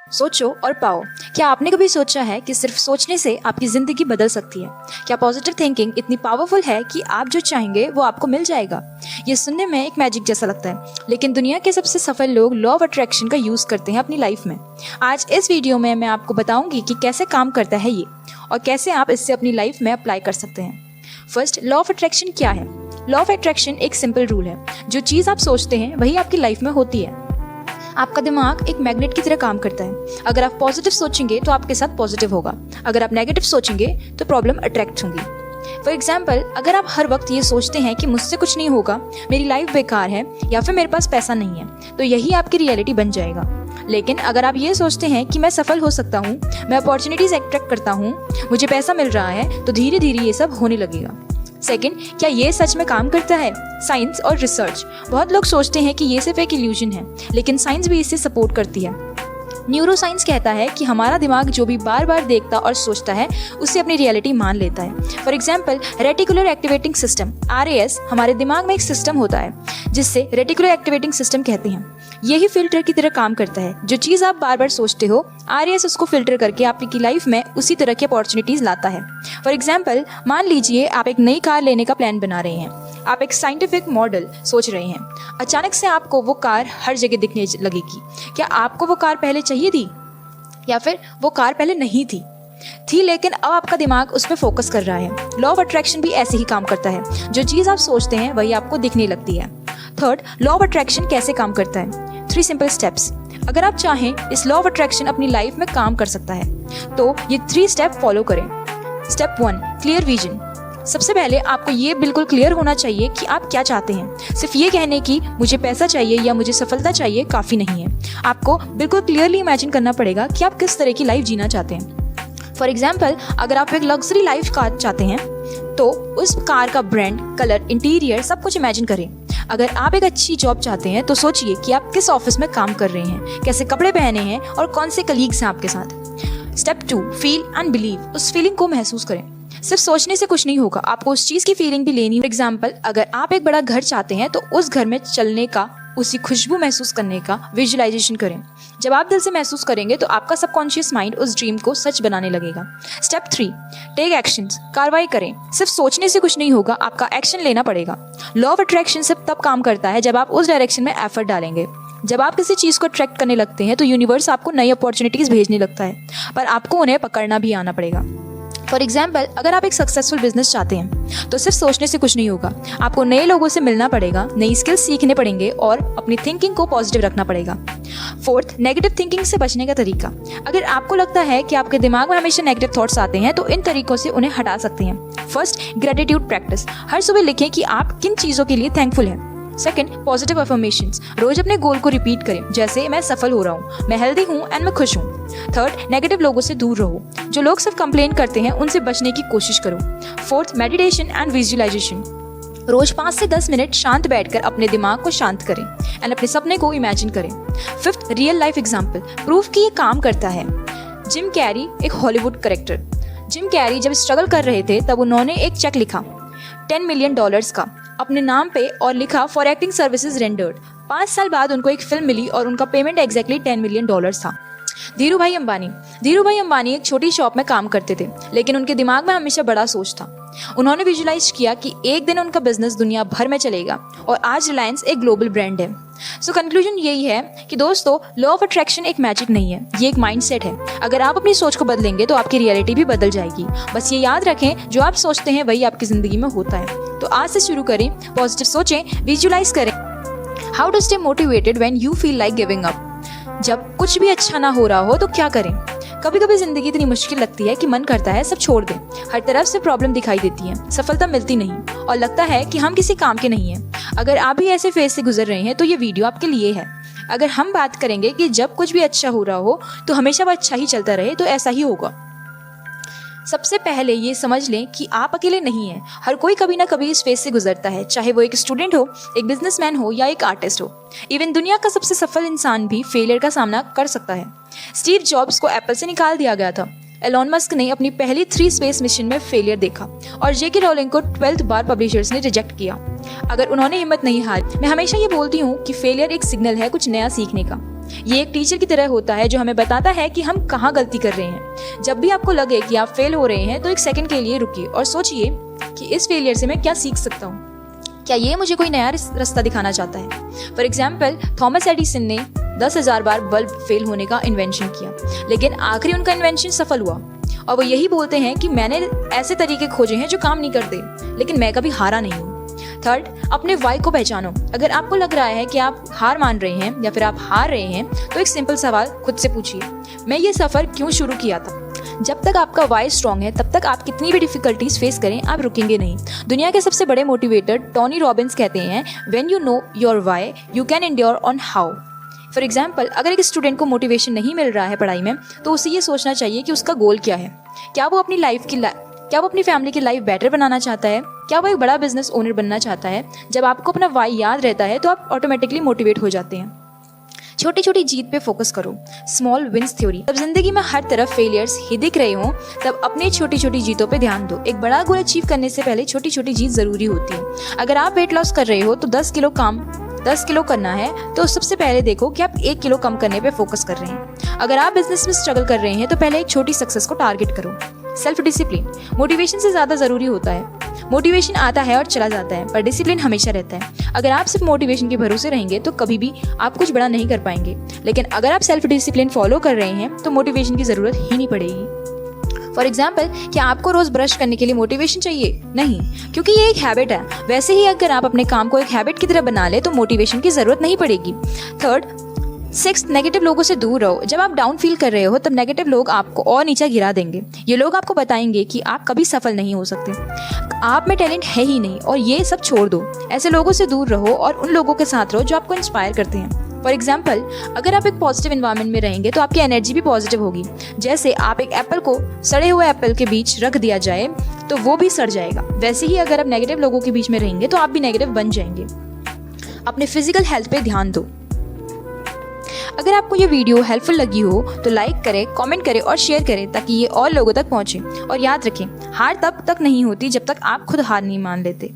सोचो और पाओ। क्या आपने कभी सोचा है कि सिर्फ सोचने से आपकी जिंदगी बदल सकती है? क्या पॉजिटिव थिंकिंग इतनी पावरफुल है कि आप जो चाहेंगे वो आपको मिल जाएगा? ये सुनने में एक मैजिक जैसा लगता है, लेकिन दुनिया के सबसे सफल लोग लॉ ऑफ अट्रैक्शन का यूज करते हैं अपनी लाइफ में। आज इस वीडियो में मैं आपको बताऊंगी कि कैसे काम करता है ये और कैसे आप इससे अपनी लाइफ में अप्लाई कर सकते हैं। फर्स्ट, लॉ ऑफ अट्रैक्शन क्या है? लॉ ऑफ अट्रैक्शन एक सिंपल रूल है। जो चीज आप सोचते हैं वही आपकी लाइफ में होती है। आपका दिमाग एक मैग्नेट की तरह काम करता है। अगर आप पॉजिटिव सोचेंगे तो आपके साथ पॉजिटिव होगा, अगर आप नेगेटिव सोचेंगे तो प्रॉब्लम अट्रैक्ट होंगी। फॉर एग्जाम्पल, अगर आप हर वक्त ये सोचते हैं कि मुझसे कुछ नहीं होगा, मेरी लाइफ बेकार है या फिर मेरे पास पैसा नहीं है, तो यही आपकी रियलिटी बन जाएगा। लेकिन अगर आप ये सोचते हैं कि मैं सफल हो सकता हूँ, मैं अपॉर्चुनिटीज अट्रैक्ट करता हूँ, मुझे पैसा मिल रहा है, तो धीरे धीरे ये सब होने लगेगा। सेकंड, क्या ये सच में काम करता है? साइंस और रिसर्च। बहुत लोग सोचते हैं कि ये सिर्फ एक इल्यूजन है, लेकिन साइंस भी इससे सपोर्ट करती है। न्यूरो साइंस कहता है कि हमारा दिमाग जो भी बार बार देखता और सोचता है उसे अपनी रियलिटी मान लेता है। For example, reticular activating system RAS हमारे दिमाग में एक सिस्टम होता है जिससे रेटिकुलर एक्टिवेटिंग सिस्टम कहते हैं। यही फिल्टर की तरह काम करता है। जो चीज़ आप बार बार सोचते हो, RAS उसको फिल्टर करके आपकी लाइफ में उसी तरह की अपॉर्चुनिटीज लाता है। फॉर एग्जाम्पल, मान लीजिए आप एक नई कार लेने का प्लान बना रहे हैं। आप एक साइंटिफिक मॉडल सोच रहे हैं। अचानक से आपको वो कार हर जगह दिखने लगेगी। क्या आपको वो कार पहले चाहिए थी या फिर वो कार पहले नहीं थी? लेकिन अब आपका दिमाग उस पर फोकस कर रहा है। लॉ ऑफ अट्रैक्शन भी ऐसे ही काम करता है। जो चीज़ आप सोचते हैं वही आपको दिखने लगती है। थर्ड, लॉ ऑफ अट्रैक्शन कैसे काम करता है? 3 सिंपल स्टेप्स। अगर आप चाहें इस लॉ ऑफ अट्रैक्शन अपनी लाइफ में काम कर सकता है तो ये 3 स्टेप फॉलो करें। Step 1, clear vision. सबसे पहले आपको ये बिल्कुल क्लियर होना चाहिए कि आप क्या चाहते हैं। सिर्फ ये कहने की मुझे पैसा चाहिए या मुझे सफलता चाहिए काफ़ी नहीं है। आपको बिल्कुल क्लियरली इमेजिन करना पड़ेगा कि आप किस तरह की लाइफ जीना चाहते हैं। फॉर एग्जाम्पल, अगर आप एक लग्जरी लाइफ कार चाहते हैं तो उस कार का ब्रांड, कलर, इंटीरियर सब कुछ इमेजिन करें। अगर आप एक अच्छी जॉब चाहते हैं तो सोचिए कि आप किस ऑफिस में काम कर रहे हैं, कैसे कपड़े पहने हैं और कौन से कलीग्स हैं आपके साथ। Step 2, feel and believe. उस फीलिंग को महसूस करें। सिर्फ सोचने से कुछ नहीं होगा, आपको उस चीज़ की फीलिंग भी लेनी। फॉर एग्जाम्पल, अगर आप एक बड़ा घर चाहते हैं तो उस घर में चलने का, उसी खुशबू महसूस करने का विजुअलाइजेशन करें। जब आप दिल से महसूस करेंगे तो आपका सबकॉन्शियस माइंड उस ड्रीम को सच बनाने लगेगा। Step 3, take actions. कार्रवाई करें। सिर्फ सोचने से कुछ नहीं होगा, आपका एक्शन लेना पड़ेगा। लॉ ऑफ अट्रैक्शन सिर्फ तब काम करता है जब आप उस डायरेक्शन में एफर्ट डालेंगे। जब आप किसी चीज़ को अट्रैक्ट करने लगते हैं तो यूनिवर्स आपको नई अपॉर्चुनिटीज़ भेजने लगता है, पर आपको उन्हें पकड़ना भी आना पड़ेगा। फॉर एग्जाम्पल, अगर आप एक सक्सेसफुल बिजनेस चाहते हैं तो सिर्फ सोचने से कुछ नहीं होगा, आपको नए लोगों से मिलना पड़ेगा, नई स्किल्स सीखने पड़ेंगे और अपनी थिंकिंग को पॉजिटिव रखना पड़ेगा। फोर्थ, नेगेटिव थिंकिंग से बचने का तरीका। अगर आपको लगता है कि आपके दिमाग में हमेशा नेगेटिव थॉट्स आते हैं तो इन तरीकों से उन्हें हटा सकते हैं। First, gratitude practice. हर सुबह लिखें कि आप किन चीज़ों के लिए थैंकफुल हैं। Second, positive affirmations. रोज अपने गोल को रिपीट करें, जैसे मैं सफल हो रहा हूँ, मैं हेल्दी हूँ एंड मैं खुश हूँ। थर्ड, नेगेटिव लोगों से दूर रहो। जो लोग सिर्फ कंप्लेन करते हैं उनसे बचने की कोशिश करो। Fourth, meditation and visualisation. रोज 5 से 10 मिनट शांत बैठकर अपने दिमाग को शांत करें एंड अपने सपने को इमेजिन करें। Fifth, real life example. Proof कि ये काम करता है। जिम कैरी एक हॉलीवुड कैरेक्टर। जिम कैरी जब स्ट्रगल कर रहे थे तब उन्होंने एक चेक लिखा $10 मिलियन का अपने नाम पे और लिखा फॉर एक्टिंग सर्विसेज रेंडर्ड। 5 साल बाद उनको एक फिल्म मिली और उनका पेमेंट एग्जैक्टली $10 मिलियन था। धीरूभाई अंबानी एक छोटी शॉप में काम करते थे, लेकिन उनके दिमाग में हमेशा बड़ा सोच था। उन्होंने विजुलाइज किया कि एक दिन उनका बिजनेस दुनिया भर में चलेगा और आज रिलायंस एक ग्लोबल ब्रांड है। सो कंक्लूजन यही है कि दोस्तों, लॉ ऑफ अट्रैक्शन एक मैजिक नहीं है, ये एक माइंडसेट है। अगर आप अपनी सोच को बदलेंगे तो आपकी रियलिटी भी बदल जाएगी। बस ये याद रखें, जो आप सोचते हैं वही आपकी जिंदगी में होता है। तो आज से शुरू करें, पॉजिटिव सोचें, विजुलाइज करें। How to stay motivated when you feel like giving up. जब कुछ भी अच्छा ना हो रहा हो तो क्या करें? कभी कभी जिंदगी इतनी मुश्किल लगती है कि मन करता है सब छोड़ दें। हर तरफ से प्रॉब्लम दिखाई देती है, सफलता मिलती नहीं और लगता है कि हम किसी काम के नहीं हैं। अगर आप भी ऐसे फेज से गुजर रहे हैं तो ये वीडियो आपके लिए है। अगर हम बात करेंगे कि जब कुछ भी अच्छा हो रहा हो तो हमेशा वो अच्छा ही चलता रहे, तो ऐसा ही होगा। सबसे पहले ये समझ लें कि आप अकेले नहीं हैं। हर कोई कभी ना कभी इस फेज से गुजरता है, चाहे वो एक स्टूडेंट हो, एक बिजनेसमैन हो या एक आर्टिस्ट हो। इवन दुनिया का सबसे सफल इंसान भी फेलियर का सामना कर सकता है। स्टीव जॉब्स को एप्पल से निकाल दिया गया था। एलोन मस्क ने अपनी पहली 3 स्पेस मिशन में फेलियर देखा और जेके रोलिंग को 12th बार पब्लिशर्स ने रिजेक्ट किया। अगर उन्होंने हिम्मत नहीं हारी। मैं हमेशा ये बोलती हूँ कि फेलियर एक सिग्नल है कुछ नया सीखने का। ये एक टीचर की तरह होता है जो हमें बताता है कि हम कहाँ गलती कर रहे हैं। जब भी आपको लगे कि आप फेल हो रहे हैं तो एक सेकंड के लिए रुकिए और सोचिए कि इस फेलियर से मैं क्या सीख सकता हूँ। क्या ये मुझे कोई नया रास्ता दिखाना चाहता है? फॉर एग्जाम्पल, थॉमस एडिसन ने 10,000 बार बल्ब फेल होने का इन्वेंशन किया, लेकिन आखिरी उनका इन्वेंशन सफल हुआ। और वो यही बोलते हैं कि मैंने ऐसे तरीके खोजे हैं जो काम नहीं करते, लेकिन मैं कभी हारा नहीं हूँ। थर्ड, अपने वाई को पहचानो। अगर आपको लग रहा है कि आप हार मान रहे हैं या फिर आप हार रहे हैं, तो एक सिंपल सवाल खुद से पूछिए, मैं ये सफ़र क्यों शुरू किया था? जब तक आपका वाई स्ट्रॉन्ग है, तब तक आप कितनी भी डिफिकल्टीज फेस करें, आप रुकेंगे नहीं। दुनिया के सबसे बड़े मोटिवेटर टोनी रॉबिन्स कहते हैं, when you know your why you can endure on how. For example, अगर एक स्टूडेंट को मोटिवेशन नहीं मिल रहा है पढ़ाई में, तो उसे ये सोचना चाहिए कि उसका गोल क्या है। क्या वो अपनी फैमिली की लाइफ बेटर बनाना चाहता है? क्या वो एक बड़ा बिजनेस ओनर बनना चाहता है? जब आपको अपना वाई याद रहता है तो आप ऑटोमेटिकली मोटिवेट हो जाते हैं। छोटी छोटी जीत पे फोकस करो, स्मॉल विंस थ्योरी। जब जिंदगी में हर तरफ फेलियर्स ही दिख रहे हों, तब अपनी छोटी छोटी जीतों पे ध्यान दो। एक बड़ा गोल अचीव करने से पहले छोटी छोटी जीत जरूरी होती है। अगर आप वेट लॉस कर रहे हो तो 10 किलो करना है, तो सबसे पहले देखो कि आप 1 किलो कम करने पे फोकस कर रहे हैं। अगर आप बिजनेस में स्ट्रगल कर रहे हैं तो पहले एक छोटी सक्सेस को टारगेट करो। सेल्फ डिसिप्लिन मोटिवेशन से ज़्यादा ज़रूरी होता है। मोटिवेशन आता है और चला जाता है, पर डिसिप्लिन हमेशा रहता है। अगर आप सिर्फ मोटिवेशन के भरोसे रहेंगे तो कभी भी आप कुछ बड़ा नहीं कर पाएंगे, लेकिन अगर आप सेल्फ डिसिप्लिन फॉलो कर रहे हैं तो मोटिवेशन की ज़रूरत ही नहीं पड़ेगी। फॉर एग्जाम्पल, क्या आपको रोज ब्रश करने के लिए मोटिवेशन चाहिए? नहीं, क्योंकि ये एक हैबिट है। वैसे ही अगर आप अपने काम को एक हैबिट की तरह बना ले तो मोटिवेशन की जरूरत नहीं पड़ेगी। थर्ड, सिक्स्थ, नेगेटिव लोगों से दूर रहो। जब आप डाउन फील कर रहे हो तब नेगेटिव लोग आपको और नीचे गिरा देंगे। ये लोग आपको बताएंगे कि आप कभी सफल नहीं हो सकते, आप में टैलेंट है ही नहीं, और ये सब छोड़ दो। ऐसे लोगों से दूर रहो और उन लोगों के साथ रहो जो आपको इंस्पायर करते हैं। फॉर एग्जाम्पल, अगर आप एक पॉजिटिव एनवायरनमेंट में रहेंगे तो आपकी एनर्जी भी पॉजिटिव होगी। जैसे आप एक एप्पल को सड़े हुए एप्पल के बीच रख दिया जाए तो वो भी सड़ जाएगा, वैसे ही अगर आप नेगेटिव लोगों के बीच में रहेंगे तो आप भी नेगेटिव बन जाएंगे। अपने फिजिकल हेल्थ पे ध्यान दो। अगर आपको ये वीडियो हेल्पफुल लगी हो तो लाइक करें, कमेंट करें और शेयर करें ताकि ये और लोगों तक पहुंचे। और याद रखें, हार तब तक नहीं होती जब तक आप खुद हार नहीं मान लेते।